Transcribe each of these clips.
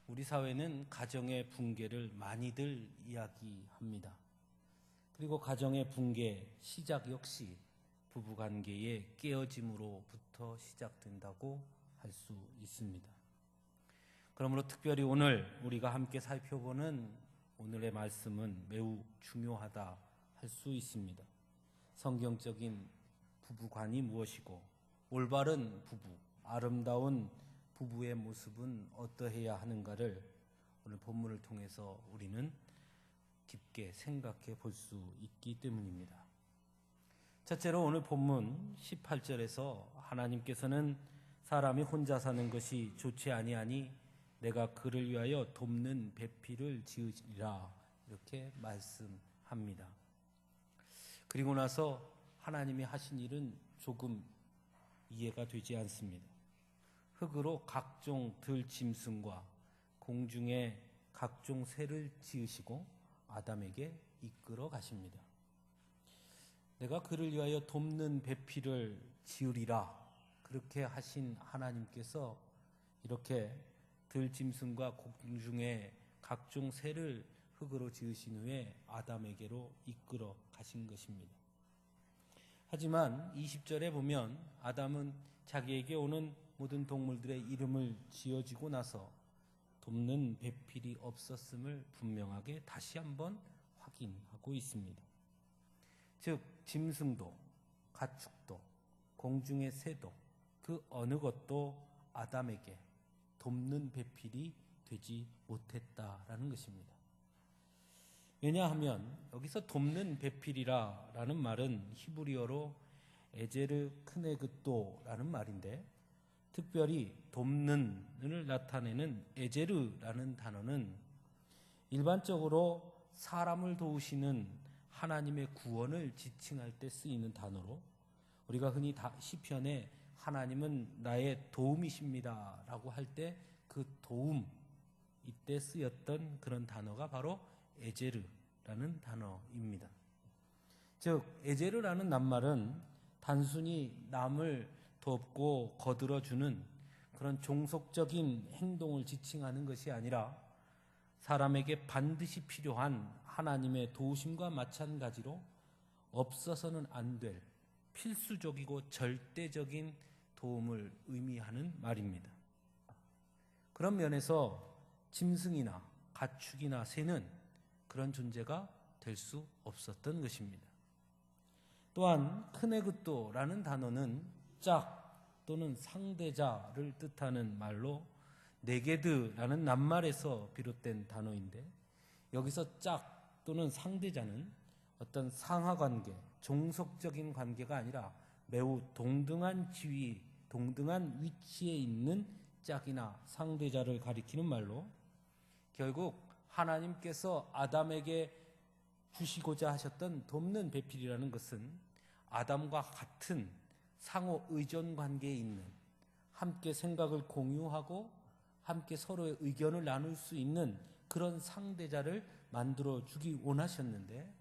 우리 사회는 가정의 붕괴를 많이들 이야기합니다. 그리고 가정의 붕괴 시작 역시 부부관계의 깨어짐으로부터 시작된다고 할 수 있습니다. 그러므로 특별히 오늘 우리가 함께 살펴보는 오늘의 말씀은 매우 중요하다 할 수 있습니다. 성경적인 부부관이 무엇이고 올바른 부부, 아름다운 부부의 모습은 어떠해야 하는가를 오늘 본문을 통해서 우리는 깊게 생각해 볼 수 있기 때문입니다. 첫째로 오늘 본문 18절에서 하나님께서는 사람이 혼자 사는 것이 좋지 아니하니 내가 그를 위하여 돕는 배필을 지으리라 이렇게 말씀합니다. 그리고 나서 하나님이 하신 일은 조금 이해가 되지 않습니다. 흙으로 각종 들짐승과 공중의 각종 새를 지으시고 아담에게 이끌어 가십니다. 내가 그를 위하여 돕는 배필을 지으리라 그렇게 하신 하나님께서 이렇게 들짐승과 공중의 각종 새를 흙으로 지으신 후에 아담에게로 이끌어 가신 것입니다. 하지만 20절에 보면 아담은 자기에게 오는 모든 동물들의 이름을 지어주고 나서 돕는 배필이 없었음을 분명하게 다시 한번 확인하고 있습니다. 즉 짐승도 가축도 공중의 새도 그 어느 것도 아담에게 돕는 배필이 되지 못했다라는 것입니다. 왜냐하면 여기서 돕는 배필이라는 말은 히브리어로 에제르 크네그도라는 말인데 특별히 돕는을 나타내는 에제르라는 단어는 일반적으로 사람을 도우시는 하나님의 구원을 지칭할 때 쓰이는 단어로 우리가 흔히 시편에 하나님은 나의 도움이십니다 라고 할 때 그 도움 이때 쓰였던 그런 단어가 바로 에제르라는 단어입니다. 즉 에제르라는 낱말은 단순히 남을 돕고 거들어주는 그런 종속적인 행동을 지칭하는 것이 아니라 사람에게 반드시 필요한 하나님의 도우심과 마찬가지로 없어서는 안 될 필수적이고 절대적인 도움을 의미하는 말입니다. 그런 면에서 짐승이나 가축이나 새는 그런 존재가 될 수 없었던 것입니다. 또한 크네그도라는 단어는 짝 또는 상대자를 뜻하는 말로 네게드라는 낱말에서 비롯된 단어인데 여기서 짝 또는 상대자는 어떤 상하관계, 종속적인 관계가 아니라 매우 동등한 지위, 동등한 위치에 있는 짝이나 상대자를 가리키는 말로 결국 하나님께서 아담에게 주시고자 하셨던 돕는 배필이라는 것은 아담과 같은 상호 의존 관계에 있는 함께 생각을 공유하고 함께 서로의 의견을 나눌 수 있는 그런 상대자를 만들어 주기 원하셨는데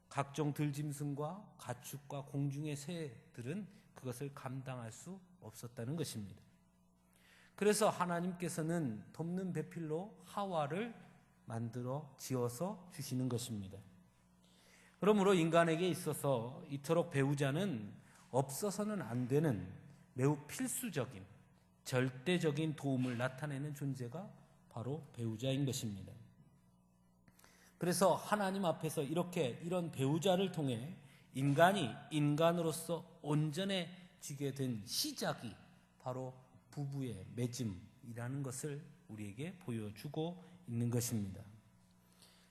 각종 들짐승과 가축과 공중의 새들은 그것을 감당할 수 없었다는 것입니다. 그래서 하나님께서는 돕는 배필로 하와를 만들어 지어서 주시는 것입니다. 그러므로 인간에게 있어서 이토록 배우자는 없어서는 안 되는 매우 필수적인 절대적인 도움을 나타내는 존재가 바로 배우자인 것입니다. 그래서 하나님 앞에서 이런 배우자를 통해 인간이 인간으로서 온전해지게 된 시작이 바로 부부의 맺음이라는 것을 우리에게 보여주고 있는 것입니다.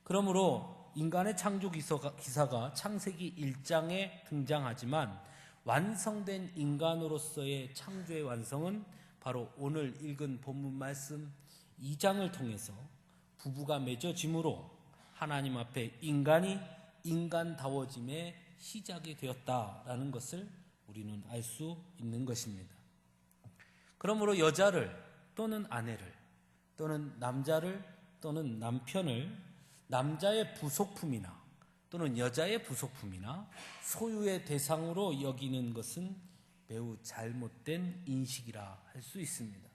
그러므로 인간의 창조 기사가 창세기 1장에 등장하지만 완성된 인간으로서의 창조의 완성은 바로 오늘 읽은 본문 말씀 2장을 통해서 부부가 맺어짐으로 하나님 앞에 인간이 인간다워짐의 시작이 되었다라는 것을 우리는 알 수 있는 것입니다. 그러므로 여자를 또는 아내를 또는 남자를 또는 남편을 남자의 부속품이나 또는 여자의 부속품이나 소유의 대상으로 여기는 것은 매우 잘못된 인식이라 할 수 있습니다.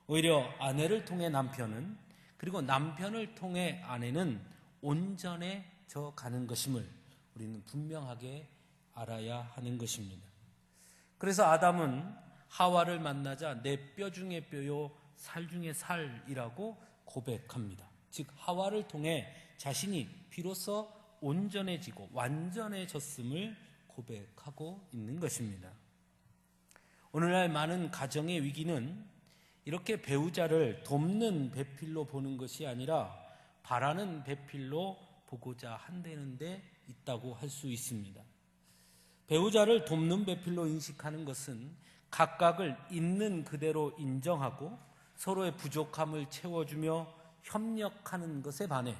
오히려 아내를 통해 남편은, 그리고 남편을 통해 아내는 온전해져 가는 것임을 우리는 분명하게 알아야 하는 것입니다. 그래서 아담은 하와를 만나자 내 뼈 중에 뼈요 살 중에 살이라고 고백합니다. 즉 하와를 통해 자신이 비로소 온전해지고 완전해졌음을 고백하고 있는 것입니다. 오늘날 많은 가정의 위기는 이렇게 배우자를 돕는 배필로 보는 것이 아니라 바라는 배필로 보고자 한다는 데 있다고 할 수 있습니다. 배우자를 돕는 배필로 인식하는 것은 각각을 있는 그대로 인정하고 서로의 부족함을 채워주며 협력하는 것에 반해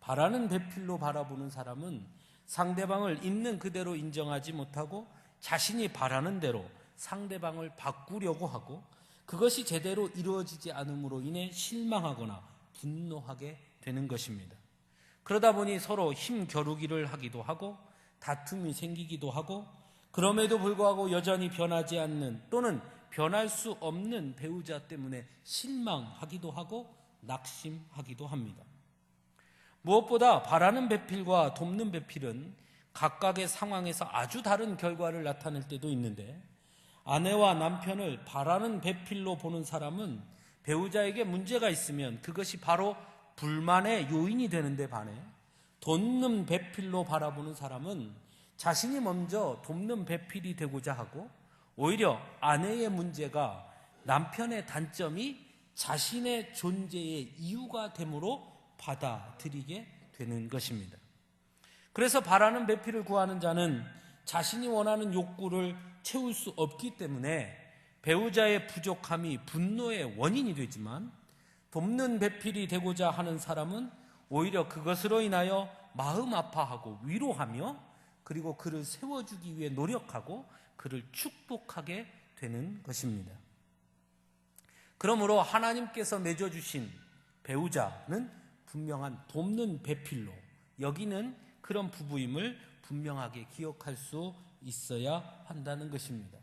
바라는 배필로 바라보는 사람은 상대방을 있는 그대로 인정하지 못하고 자신이 바라는 대로 상대방을 바꾸려고 하고 그것이 제대로 이루어지지 않음으로 인해 실망하거나 분노하게 되는 것입니다. 그러다 보니 서로 힘겨루기를 하기도 하고 다툼이 생기기도 하고 그럼에도 불구하고 여전히 변하지 않는 또는 변할 수 없는 배우자 때문에 실망하기도 하고 낙심하기도 합니다. 무엇보다 바라는 배필과 돕는 배필은 각각의 상황에서 아주 다른 결과를 나타낼 때도 있는데 아내와 남편을 바라는 배필로 보는 사람은 배우자에게 문제가 있으면 그것이 바로 불만의 요인이 되는데 반해 돕는 배필로 바라보는 사람은 자신이 먼저 돕는 배필이 되고자 하고 오히려 아내의 문제가 남편의 단점이 자신의 존재의 이유가 되므로 받아들이게 되는 것입니다. 그래서 바라는 배필을 구하는 자는 자신이 원하는 욕구를 채울 수 없기 때문에 배우자의 부족함이 분노의 원인이 되지만 돕는 배필이 되고자 하는 사람은 오히려 그것으로 인하여 마음 아파하고 위로하며 그리고 그를 세워주기 위해 노력하고 그를 축복하게 되는 것입니다. 그러므로 하나님께서 맺어주신 배우자는 분명한 돕는 배필로 여기는 그런 부부임을 분명하게 기억할 수 있어야 한다는 것입니다.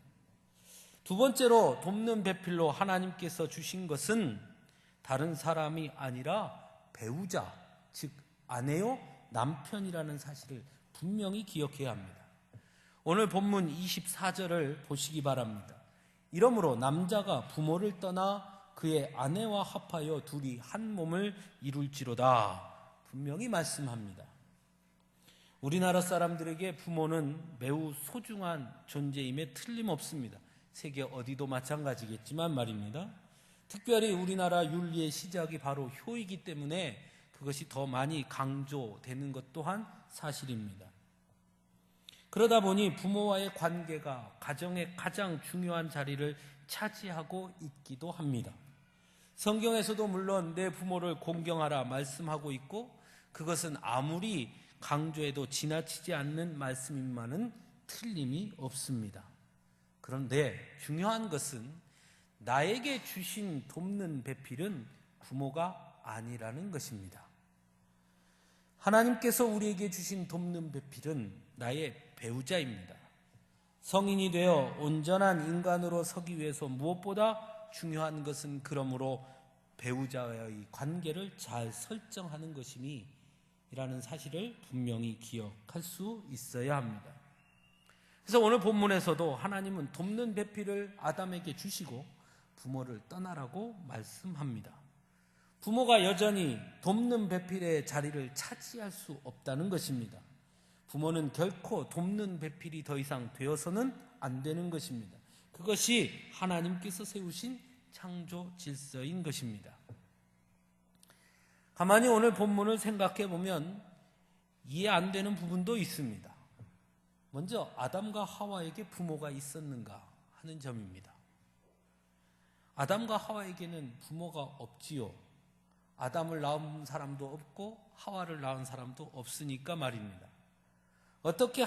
두 번째로 돕는 배필로 하나님께서 주신 것은 다른 사람이 아니라 배우자, 즉 아내요 남편이라는 사실을 분명히 기억해야 합니다. 오늘 본문 24절을 보시기 바랍니다. 이러므로 남자가 부모를 떠나 그의 아내와 합하여 둘이 한 몸을 이룰지로다 분명히 말씀합니다. 우리나라 사람들에게 부모는 매우 소중한 존재임에 틀림없습니다. 세계 어디도 마찬가지겠지만 말입니다. 특별히 우리나라 윤리의 시작이 바로 효이기 때문에 그것이 더 많이 강조되는 것 또한 사실입니다. 그러다 보니 부모와의 관계가 가정의 가장 중요한 자리를 차지하고 있기도 합니다. 성경에서도 물론 내 부모를 공경하라 말씀하고 있고 그것은 아무리 강조해도 지나치지 않는 말씀인만은 틀림이 없습니다. 그런데 중요한 것은 나에게 주신 돕는 배필은 부모가 아니라는 것입니다. 하나님께서 우리에게 주신 돕는 배필은 나의 배우자입니다. 성인이 되어 온전한 인간으로 서기 위해서 무엇보다 중요한 것은 그러므로 배우자와의 관계를 잘 설정하는 것임이 라는 사실을 분명히 기억할 수 있어야 합니다. 그래서 오늘 본문에서도 하나님은 돕는 배필을 아담에게 주시고 부모를 떠나라고 말씀합니다. 부모가 여전히 돕는 배필의 자리를 차지할 수 없다는 것입니다. 부모는 결코 돕는 배필이 더 이상 되어서는 안 되는 것입니다. 그것이 하나님께서 세우신 창조 질서인 것입니다. 가만히 오늘 본문을 생각해 보면 이해 안 되는 부분도 있습니다. 먼저 아담과 하와에게 부모가 있었는가 하는 점입니다. 아담과 하와에게는 부모가 없지요. 아담을 낳은 사람도 없고 하와를 낳은 사람도 없으니까 말입니다. 어떻게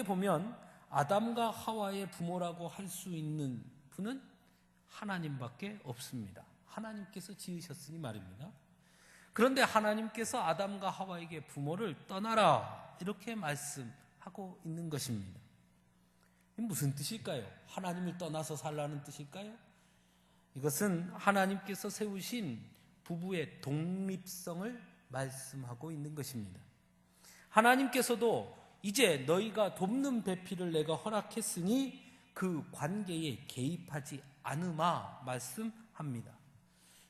보면 아담과 하와의 부모라고 할 수 있는 분은 하나님밖에 없습니다. 하나님께서 지으셨으니 말입니다. 그런데 하나님께서 아담과 하와에게 부모를 떠나라 이렇게 말씀하고 있는 것입니다. 무슨 뜻일까요? 하나님을 떠나서 살라는 뜻일까요? 이것은 하나님께서 세우신 부부의 독립성을 말씀하고 있는 것입니다. 하나님께서도 이제 너희가 돕는 배필을 내가 허락했으니 그 관계에 개입하지 않으마 말씀합니다.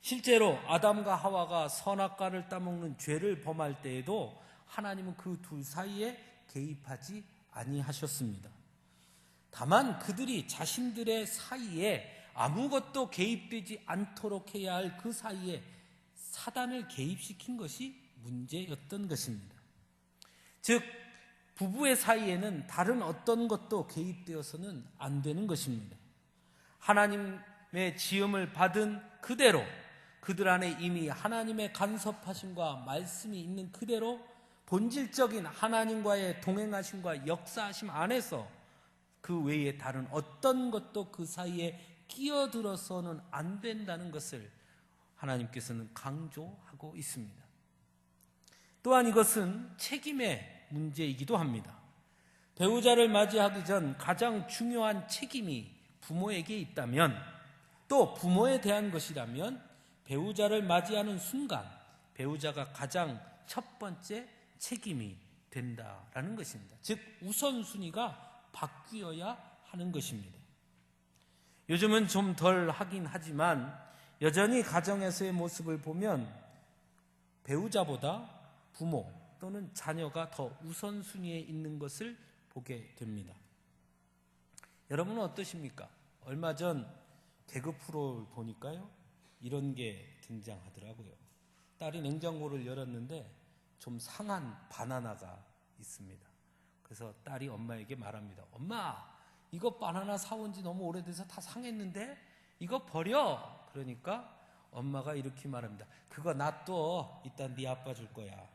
실제로 아담과 하와가 선악과를 따먹는 죄를 범할 때에도 하나님은 그 둘 사이에 개입하지 아니하셨습니다. 다만 그들이 자신들의 사이에 아무것도 개입되지 않도록 해야 할 그 사이에 사단을 개입시킨 것이 문제였던 것입니다. 즉 부부의 사이에는 다른 어떤 것도 개입되어서는 안 되는 것입니다. 하나님의 지음을 받은 그대로 그들 안에 이미 하나님의 간섭하심과 말씀이 있는 그대로 본질적인 하나님과의 동행하심과 역사하심 안에서 그 외에 다른 어떤 것도 그 사이에 끼어들어서는 안 된다는 것을 하나님께서는 강조하고 있습니다. 또한 이것은 책임의 문제이기도 합니다. 배우자를 맞이하기 전 가장 중요한 책임이 부모에게 있다면, 또 부모에 대한 것이라면 배우자를 맞이하는 순간 배우자가 가장 첫 번째 책임이 된다라는 것입니다. 즉 우선순위가 바뀌어야 하는 것입니다. 요즘은 좀 덜 하긴 하지만 여전히 가정에서의 모습을 보면 배우자보다 부모 또는 자녀가 더 우선순위에 있는 것을 보게 됩니다. 여러분은 어떠십니까? 얼마 전 개그 프로를 보니까요, 이런 게 등장하더라고요. 딸이 냉장고를 열었는데 좀 상한 바나나가 있습니다. 그래서 딸이 엄마에게 말합니다. 엄마, 이거 바나나 사온 지 너무 오래돼서 다 상했는데 이거 버려. 그러니까 엄마가 이렇게 말합니다. 그거 놔둬. 이따 네 아빠 줄 거야.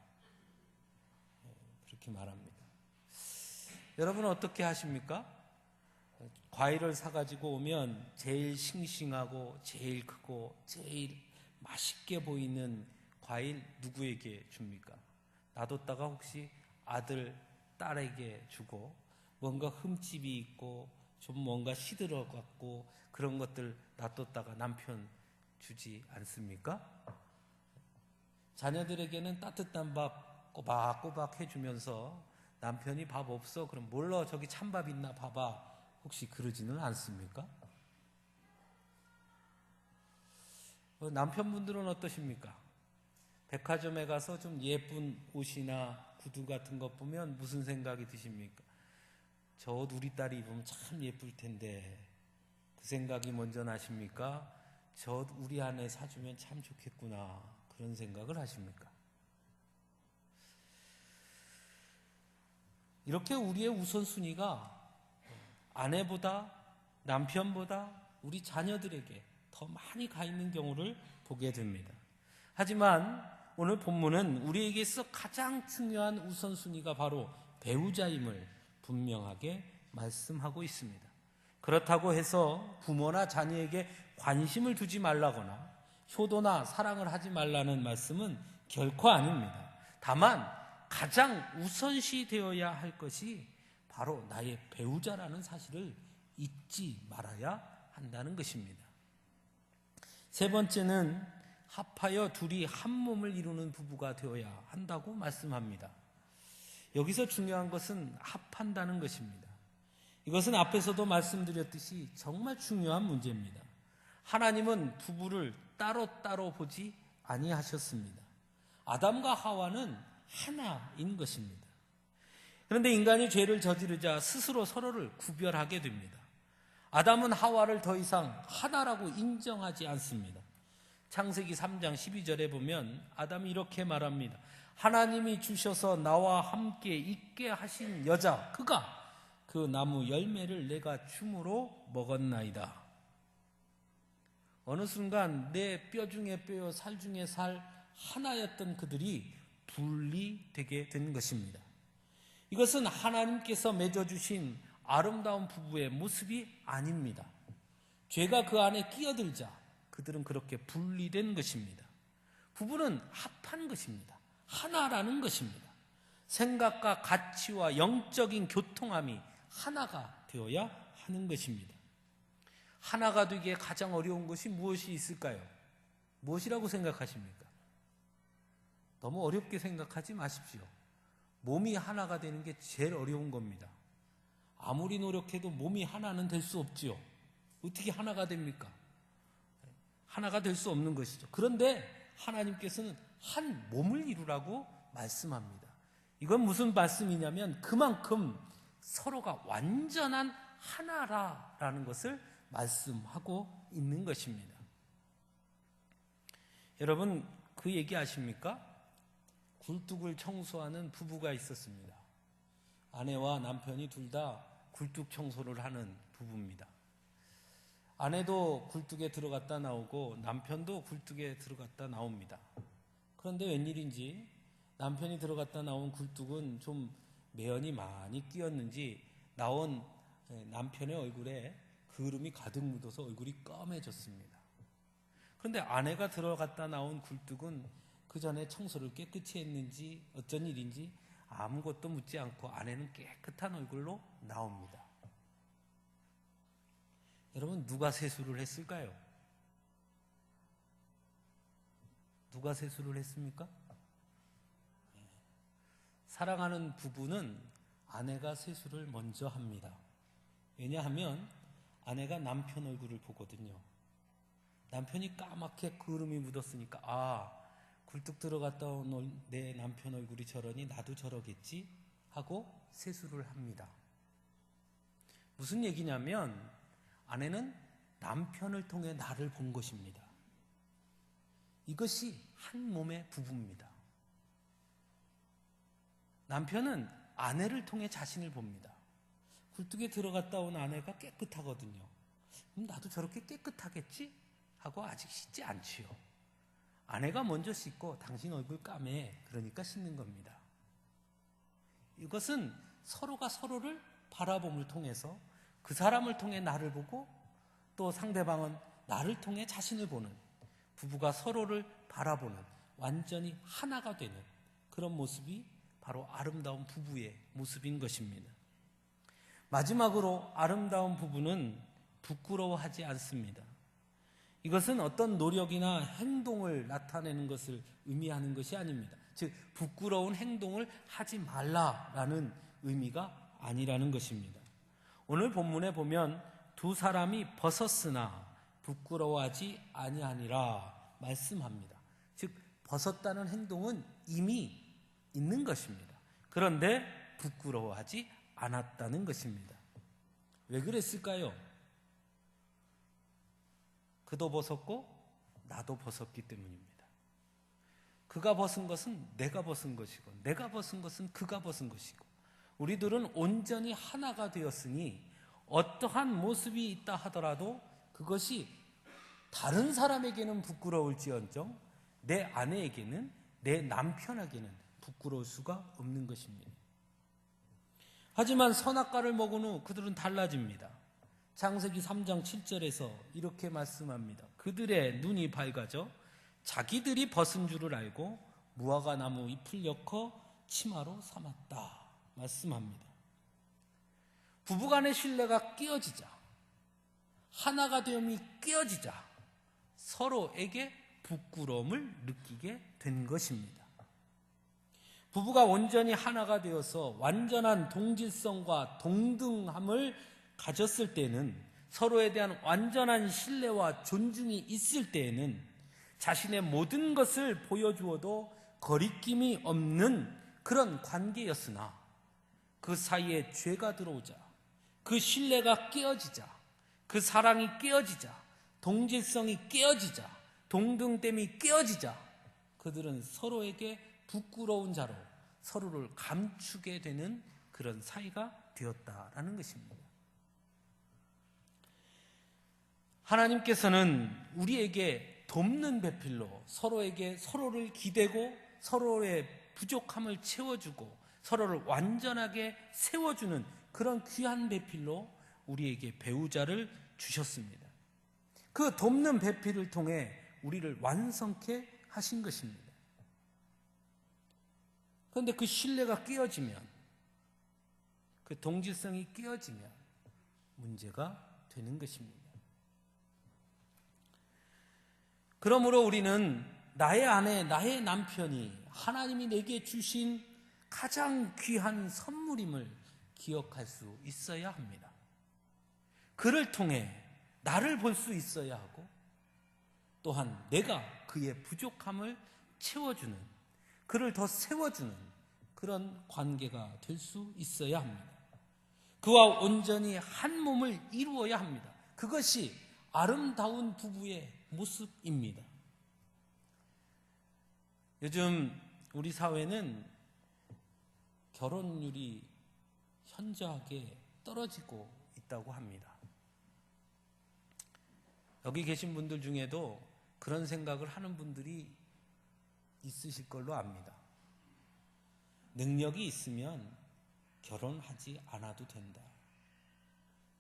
그렇게 말합니다. 여러분은 어떻게 하십니까? 과일을 사가지고 오면 제일 싱싱하고 제일 크고 제일 맛있게 보이는 과일 누구에게 줍니까? 놔뒀다가 혹시 아들, 딸에게 주고 뭔가 흠집이 있고 좀 뭔가 시들어갖고 그런 것들 놔뒀다가 남편 주지 않습니까? 자녀들에게는 따뜻한 밥 꼬박꼬박 해주면서 남편이 밥 없어? 그럼 몰라, 저기 찬밥 있나 봐봐. 혹시 그러지는 않습니까? 남편분들은 어떠십니까? 백화점에 가서 좀 예쁜 옷이나 구두 같은 것 보면 무슨 생각이 드십니까? 저 옷 우리 딸이 입으면 참 예쁠 텐데, 그 생각이 먼저 나십니까? 저 옷 우리 아내 사주면 참 좋겠구나, 그런 생각을 하십니까? 이렇게 우리의 우선순위가 아내보다 남편보다 우리 자녀들에게 더 많이 가 있는 경우를 보게 됩니다. 하지만 오늘 본문은 우리에게 있어 가장 중요한 우선순위가 바로 배우자임을 분명하게 말씀하고 있습니다. 그렇다고 해서 부모나 자녀에게 관심을 두지 말라거나 효도나 사랑을 하지 말라는 말씀은 결코 아닙니다. 다만 가장 우선시 되어야 할 것이 바로 나의 배우자라는 사실을 잊지 말아야 한다는 것입니다. 세 번째는 합하여 둘이 한 몸을 이루는 부부가 되어야 한다고 말씀합니다. 여기서 중요한 것은 합한다는 것입니다. 이것은 앞에서도 말씀드렸듯이 정말 중요한 문제입니다. 하나님은 부부를 따로따로 보지 아니하셨습니다. 아담과 하와는 하나인 것입니다. 그런데 인간이 죄를 저지르자 스스로 서로를 구별하게 됩니다. 아담은 하와를 더 이상 하나라고 인정하지 않습니다. 창세기 3장 12절에 보면 아담이 이렇게 말합니다. 하나님이 주셔서 나와 함께 있게 하신 여자, 그가 그 나무 열매를 내가 줌으로 먹었나이다. 어느 순간 내 뼈 중에 뼈요 살 중에 살 하나였던 그들이 분리되게 된 것입니다. 이것은 하나님께서 맺어주신 아름다운 부부의 모습이 아닙니다. 죄가 그 안에 끼어들자 그들은 그렇게 분리된 것입니다. 부부는 합한 것입니다. 하나라는 것입니다. 생각과 가치와 영적인 교통함이 하나가 되어야 하는 것입니다. 하나가 되기에 가장 어려운 것이 무엇이 있을까요? 무엇이라고 생각하십니까? 너무 어렵게 생각하지 마십시오. 몸이 하나가 되는 게 제일 어려운 겁니다. 아무리 노력해도 몸이 하나는 될 수 없지요. 어떻게 하나가 됩니까? 하나가 될 수 없는 것이죠. 그런데 하나님께서는 한 몸을 이루라고 말씀합니다. 이건 무슨 말씀이냐면 그만큼 서로가 완전한 하나라는 것을 말씀하고 있는 것입니다. 여러분, 그 얘기 아십니까? 굴뚝을 청소하는 부부가 있었습니다. 아내와 남편이 둘 다 굴뚝 청소를 하는 부부입니다. 아내도 굴뚝에 들어갔다 나오고 남편도 굴뚝에 들어갔다 나옵니다. 그런데 웬일인지 남편이 들어갔다 나온 굴뚝은 좀 매연이 많이 끼었는지 나온 남편의 얼굴에 그름이 가득 묻어서 얼굴이 검해졌습니다. 그런데 아내가 들어갔다 나온 굴뚝은 그 전에 청소를 깨끗이 했는지 어쩐 일인지 아무것도 묻지 않고 아내는 깨끗한 얼굴로 나옵니다. 여러분, 누가 세수를 했을까요? 누가 세수를 했습니까? 사랑하는 부부는 아내가 세수를 먼저 합니다. 왜냐하면 아내가 남편 얼굴을 보거든요. 남편이 까맣게 그름이 묻었으니까 굴뚝 들어갔다 온 내 남편 얼굴이 저러니 나도 저러겠지 하고 세수를 합니다. 무슨 얘기냐면 아내는 남편을 통해 나를 본 것입니다. 이것이 한 몸의 부부입니다. 남편은 아내를 통해 자신을 봅니다. 굴뚝에 들어갔다 온 아내가 깨끗하거든요. 그럼 나도 저렇게 깨끗하겠지? 하고 아직 씻지 않지요. 아내가 먼저 씻고 당신 얼굴 까매, 그러니까 씻는 겁니다. 이것은 서로가 서로를 바라봄을 통해서 그 사람을 통해 나를 보고 또 상대방은 나를 통해 자신을 보는, 부부가 서로를 바라보는 완전히 하나가 되는 그런 모습이 바로 아름다운 부부의 모습인 것입니다. 마지막으로 아름다운 부부는 부끄러워하지 않습니다. 이것은 어떤 노력이나 행동을 나타내는 것을 의미하는 것이 아닙니다. 즉 부끄러운 행동을 하지 말라라는 의미가 아니라는 것입니다. 오늘 본문에 보면 두 사람이 벗었으나 부끄러워하지 아니하니라 말씀합니다. 즉 벗었다는 행동은 이미 있는 것입니다. 그런데 부끄러워하지 않았다는 것입니다. 왜 그랬을까요? 그도 벗었고 나도 벗었기 때문입니다. 그가 벗은 것은 내가 벗은 것이고 내가 벗은 것은 그가 벗은 것이고 우리들은 온전히 하나가 되었으니 어떠한 모습이 있다 하더라도 그것이 다른 사람에게는 부끄러울지언정 내 아내에게는, 내 남편에게는 부끄러울 수가 없는 것입니다. 하지만 선악과를 먹은 후 그들은 달라집니다. 창세기 3장 7절에서 이렇게 말씀합니다. 그들의 눈이 밝아져 자기들이 벗은 줄을 알고 무화과 나무 잎을 엮어 치마로 삼았다 말씀합니다. 부부간의 신뢰가 깨어지자, 하나가 되음이 깨어지자 서로에게 부끄러움을 느끼게 된 것입니다. 부부가 온전히 하나가 되어서 완전한 동질성과 동등함을 가졌을 때는, 서로에 대한 완전한 신뢰와 존중이 있을 때에는 자신의 모든 것을 보여주어도 거리낌이 없는 그런 관계였으나 그 사이에 죄가 들어오자, 그 신뢰가 깨어지자, 그 사랑이 깨어지자, 동질성이 깨어지자, 동등됨이 깨어지자 그들은 서로에게 부끄러운 자로 서로를 감추게 되는 그런 사이가 되었다라는 것입니다. 하나님께서는 우리에게 돕는 배필로 서로에게 서로를 기대고 서로의 부족함을 채워주고 서로를 완전하게 세워주는 그런 귀한 배필로 우리에게 배우자를 주셨습니다. 그 돕는 배필을 통해 우리를 완성케 하신 것입니다. 그런데 그 신뢰가 깨어지면, 그 동질성이 깨어지면 문제가 되는 것입니다. 그러므로 우리는 나의 아내, 나의 남편이 하나님이 내게 주신 가장 귀한 선물임을 기억할 수 있어야 합니다. 그를 통해 나를 볼 수 있어야 하고, 또한 내가 그의 부족함을 채워주는, 그를 더 세워주는 그런 관계가 될 수 있어야 합니다. 그와 온전히 한 몸을 이루어야 합니다. 그것이 아름다운 부부의 모습입니다. 요즘 우리 사회는 결혼율이 현저하게 떨어지고 있다고 합니다. 여기 계신 분들 중에도 그런 생각을 하는 분들이 있으실 걸로 압니다. 능력이 있으면 결혼하지 않아도 된다.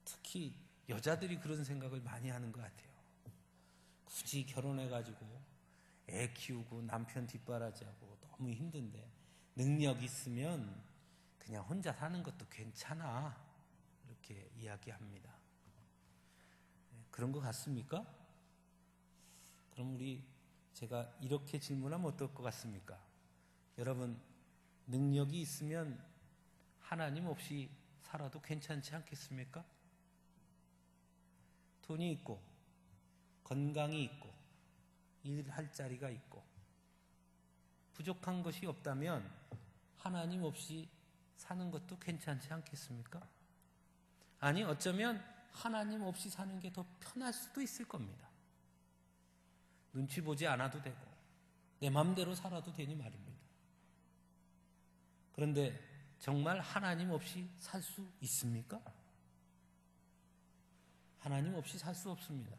특히 여자들이 그런 생각을 많이 하는 것 같아요. 굳이 결혼해가지고 애 키우고 남편 뒷바라지하고 너무 힘든데 능력 있으면 그냥 혼자 사는 것도 괜찮아, 이렇게 이야기합니다. 그런 것 같습니까? 그럼 제가 이렇게 질문하면 어떨 것 같습니까? 여러분, 능력이 있으면 하나님 없이 살아도 괜찮지 않겠습니까? 돈이 있고 건강이 있고 일할 자리가 있고 부족한 것이 없다면 하나님 없이 사는 것도 괜찮지 않겠습니까? 아니, 어쩌면 하나님 없이 사는 게 더 편할 수도 있을 겁니다. 눈치 보지 않아도 되고 내 마음대로 살아도 되니 말입니다. 그런데 정말 하나님 없이 살 수 있습니까? 하나님 없이 살 수 없습니다.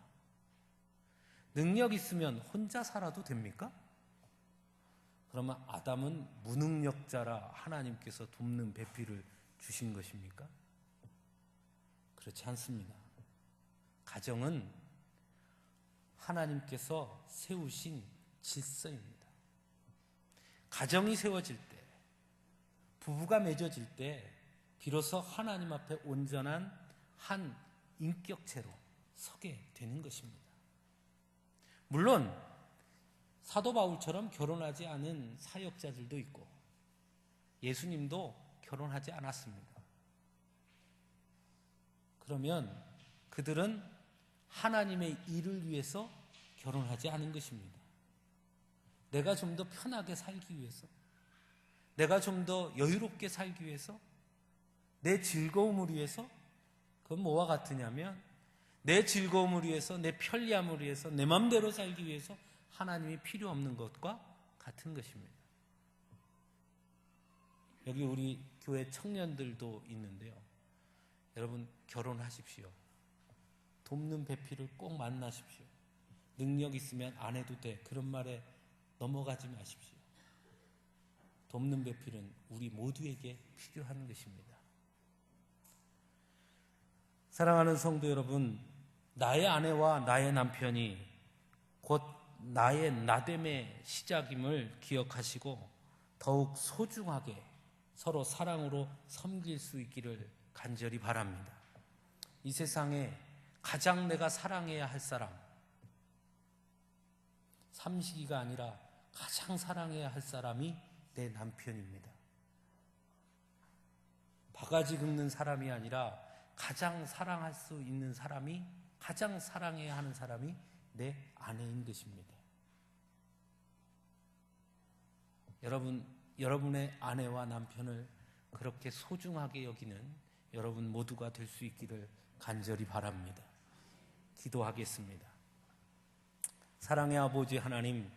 능력 있으면 혼자 살아도 됩니까? 그러면 아담은 무능력자라 하나님께서 돕는 배필을 주신 것입니까? 그렇지 않습니다. 가정은 하나님께서 세우신 질서입니다. 가정이 세워질 때, 부부가 맺어질 때 비로소 하나님 앞에 온전한 한 인격체로 서게 되는 것입니다. 물론 사도 바울처럼 결혼하지 않은 사역자들도 있고 예수님도 결혼하지 않았습니다. 그러면 그들은 하나님의 일을 위해서 결혼하지 않은 것입니다. 내가 좀 더 편하게 살기 위해서, 내가 좀 더 여유롭게 살기 위해서, 내 즐거움을 위해서. 그건 뭐와 같으냐면 내 즐거움을 위해서, 내 편리함을 위해서, 내 마음대로 살기 위해서 하나님이 필요 없는 것과 같은 것입니다. 여기 우리 교회 청년들도 있는데요. 여러분, 결혼하십시오. 돕는 배필을 꼭 만나십시오. 능력 있으면 안 해도 돼, 그런 말에 넘어가지 마십시오. 돕는 배필은 우리 모두에게 필요한 것입니다. 사랑하는 성도 여러분, 나의 아내와 나의 남편이 곧 나의 나됨의 시작임을 기억하시고 더욱 소중하게 서로 사랑으로 섬길 수 있기를 간절히 바랍니다. 이 세상에 가장 내가 사랑해야 할 사람, 삼식이가 아니라 가장 사랑해야 할 사람이 내 남편입니다. 바가지 긁는 사람이 아니라 가장 사랑할 수 있는 사람이, 가장 사랑해야 하는 사람이 내 아내인 것입니다. 여러분의 아내와 남편을 그렇게 소중하게 여기는 여러분 모두가 될 수 있기를 간절히 바랍니다. 기도하겠습니다. 사랑의 아버지 하나님,